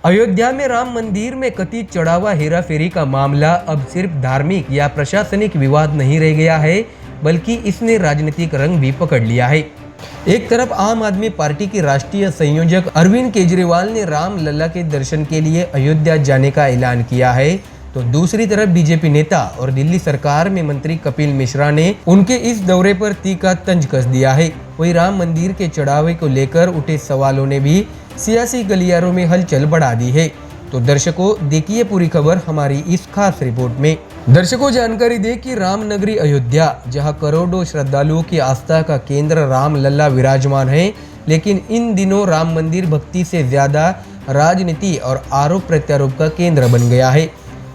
अयोध्या में राम मंदिर में कथित चढ़ावा हेराफेरी का मामला अब सिर्फ धार्मिक या प्रशासनिक विवाद नहीं रह गया है, बल्कि इसने राजनीतिक रंग भी पकड़ लिया है। एक तरफ आम आदमी पार्टी के राष्ट्रीय संयोजक अरविंद केजरीवाल ने राम लल्ला के दर्शन के लिए अयोध्या जाने का ऐलान किया है, तो दूसरी तरफ बीजेपी नेता और दिल्ली सरकार में मंत्री कपिल मिश्रा ने उनके इस दौरे पर तीखा तंज कस दिया है। वहीं राम मंदिर के चढ़ावे को लेकर उठे सवालों ने भी सियासी गलियारों में हलचल बढ़ा दी है। तो दर्शकों, देखिए पूरी खबर हमारी इस खास रिपोर्ट में। दर्शकों, जानकारी दे कि राम नगरी अयोध्या, जहां करोड़ों श्रद्धालुओं की आस्था का केंद्र राम लल्ला विराजमान है, लेकिन इन दिनों राम मंदिर भक्ति से ज्यादा राजनीति और आरोप प्रत्यारोप का केंद्र बन गया है।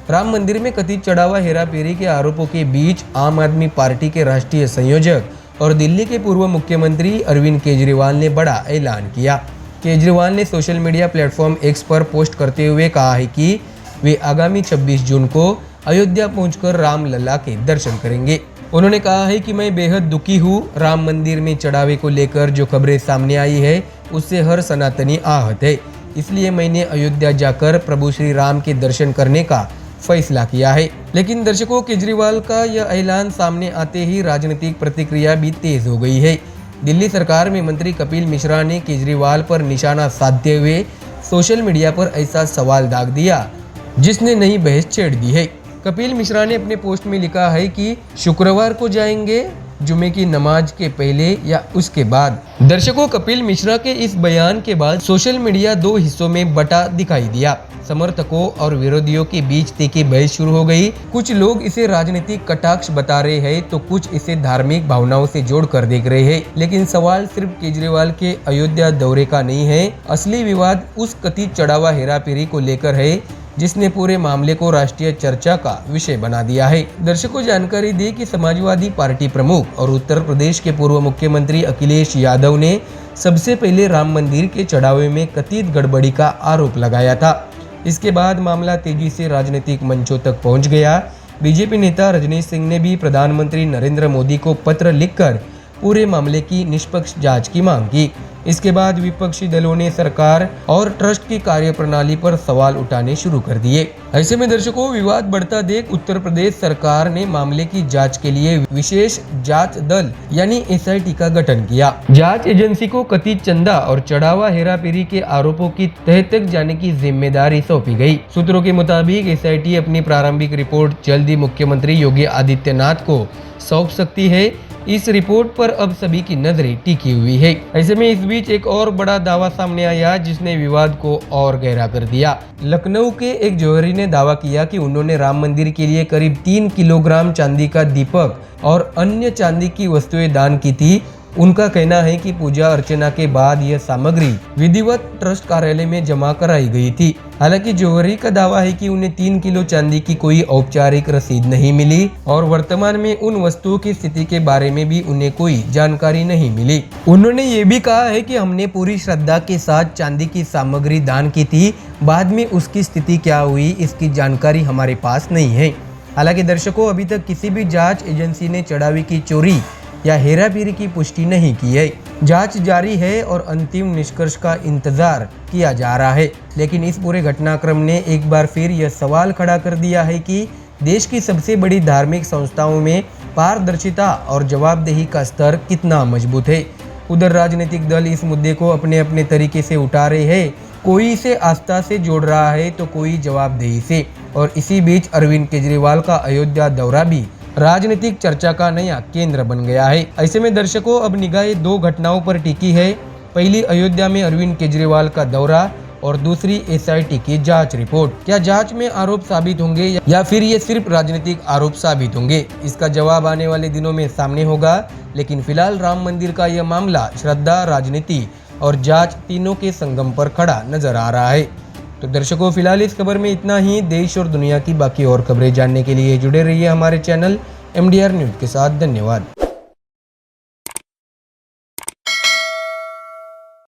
राम मंदिर में कथित चढ़ावा हेराफेरी के आरोपों के बीच आम आदमी पार्टी के राष्ट्रीय संयोजक और दिल्ली के पूर्व मुख्यमंत्री अरविंद केजरीवाल ने बड़ा ऐलान किया। केजरीवाल ने सोशल मीडिया प्लेटफॉर्म एक्स पर पोस्ट करते हुए कहा है कि वे आगामी 26 जून को अयोध्या पहुंचकर राम लल्ला के दर्शन करेंगे। उन्होंने कहा है कि मैं बेहद दुखी हूं। राम मंदिर में चढ़ावे को लेकर जो खबरें सामने आई है, उससे हर सनातनी आहत है। इसलिए मैंने अयोध्या जाकर प्रभु श्री राम के दर्शन करने का फैसला किया है। लेकिन दर्शकों, केजरीवाल का यह ऐलान सामने आते ही राजनीतिक प्रतिक्रिया भी तेज हो गई है। दिल्ली सरकार में मंत्री कपिल मिश्रा ने केजरीवाल पर निशाना साधते हुए सोशल मीडिया पर ऐसा सवाल दाग दिया, जिसने नई बहस छेड़ दी है। कपिल मिश्रा ने अपने पोस्ट में लिखा है कि शुक्रवार को जाएंगे, जुमे की नमाज के पहले या उसके बाद। दर्शकों, कपिल मिश्रा के इस बयान के बाद सोशल मीडिया दो हिस्सों में बटा दिखाई दिया। समर्थकों और विरोधियों के बीच तीखी बहस शुरू हो गई। कुछ लोग इसे राजनीतिक कटाक्ष बता रहे हैं, तो कुछ इसे धार्मिक भावनाओं से जोड़कर देख रहे हैं। लेकिन सवाल सिर्फ केजरीवाल के अयोध्या दौरे का नहीं है। असली विवाद उस कथित चढ़ावा हेराफेरी को लेकर है, जिसने पूरे मामले को राष्ट्रीय चर्चा का विषय बना दिया है। दर्शकों, जानकारी दी कि समाजवादी पार्टी प्रमुख और उत्तर प्रदेश के पूर्व मुख्यमंत्री अखिलेश यादव ने सबसे पहले राम मंदिर के चढ़ावे में कथित गड़बड़ी का आरोप लगाया था। इसके बाद मामला तेजी से राजनीतिक मंचों तक पहुंच गया। बीजेपी नेता रजनीश सिंह ने भी प्रधानमंत्री नरेंद्र मोदी को पत्र लिखकर पूरे मामले की निष्पक्ष जांच की मांग की। इसके बाद विपक्षी दलों ने सरकार और ट्रस्ट की कार्यप्रणाली पर सवाल उठाने शुरू कर दिए। ऐसे में दर्शकों, विवाद बढ़ता देख उत्तर प्रदेश सरकार ने मामले की जांच के लिए विशेष जांच दल यानी SIT का गठन किया। जांच एजेंसी को कथित चंदा और चढ़ावा हेराफेरी के आरोपों की तह तक जाने की जिम्मेदारी सौंपी गई। सूत्रों के मुताबिक SIT अपनी प्रारंभिक रिपोर्ट जल्द ही मुख्यमंत्री योगी आदित्यनाथ को सौंप सकती है। इस रिपोर्ट पर अब सभी की नजरें टिकी हुई है। ऐसे में इस बीच एक और बड़ा दावा सामने आया, जिसने विवाद को और गहरा कर दिया। लखनऊ के एक जौहरी ने दावा किया कि उन्होंने राम मंदिर के लिए करीब 3 किलोग्राम चांदी का दीपक और अन्य चांदी की वस्तुएं दान की थी। उनका कहना है कि पूजा अर्चना के बाद यह सामग्री विधिवत ट्रस्ट कार्यालय में जमा कराई गई थी। हालांकि जौहरी का दावा है कि उन्हें 3 किलो चांदी की कोई औपचारिक रसीद नहीं मिली और वर्तमान में उन वस्तुओं की स्थिति के बारे में भी उन्हें कोई जानकारी नहीं मिली। उन्होंने ये भी कहा है कि हमने पूरी श्रद्धा के साथ चांदी की सामग्री दान की थी। बाद में उसकी स्थिति क्या हुई, इसकी जानकारी हमारे पास नहीं है। हालांकि दर्शकों, अभी तक किसी भी जांच एजेंसी ने चढ़ावे की चोरी या हेराफेरी की पुष्टि नहीं की है। जांच जारी है और अंतिम निष्कर्ष का इंतजार किया जा रहा है। लेकिन इस पूरे घटनाक्रम ने एक बार फिर यह सवाल खड़ा कर दिया है कि देश की सबसे बड़ी धार्मिक संस्थाओं में पारदर्शिता और जवाबदेही का स्तर कितना मजबूत है। उधर राजनीतिक दल इस मुद्दे को अपने अपने तरीके से उठा रहे हैं। कोई इसे आस्था से जोड़ रहा है, तो कोई जवाबदेही से। और इसी बीच अरविंद केजरीवाल का अयोध्या दौरा भी राजनीतिक चर्चा का नया केंद्र बन गया है। ऐसे में दर्शकों, अब निगाहें दो घटनाओं पर टिकी है। पहली, अयोध्या में अरविंद केजरीवाल का दौरा और दूसरी SIT की जांच रिपोर्ट। क्या जांच में आरोप साबित होंगे या फिर ये सिर्फ राजनीतिक आरोप साबित होंगे? इसका जवाब आने वाले दिनों में सामने होगा। लेकिन फिलहाल राम मंदिर का यह मामला श्रद्धा, राजनीति और जांच तीनों के संगम पर खड़ा नजर आ रहा है। तो दर्शकों, फिलहाल इस खबर में इतना ही। देश और दुनिया की बाकी और खबरें जानने के लिए जुड़े रहिए हमारे चैनल MDR न्यूज के साथ। धन्यवाद।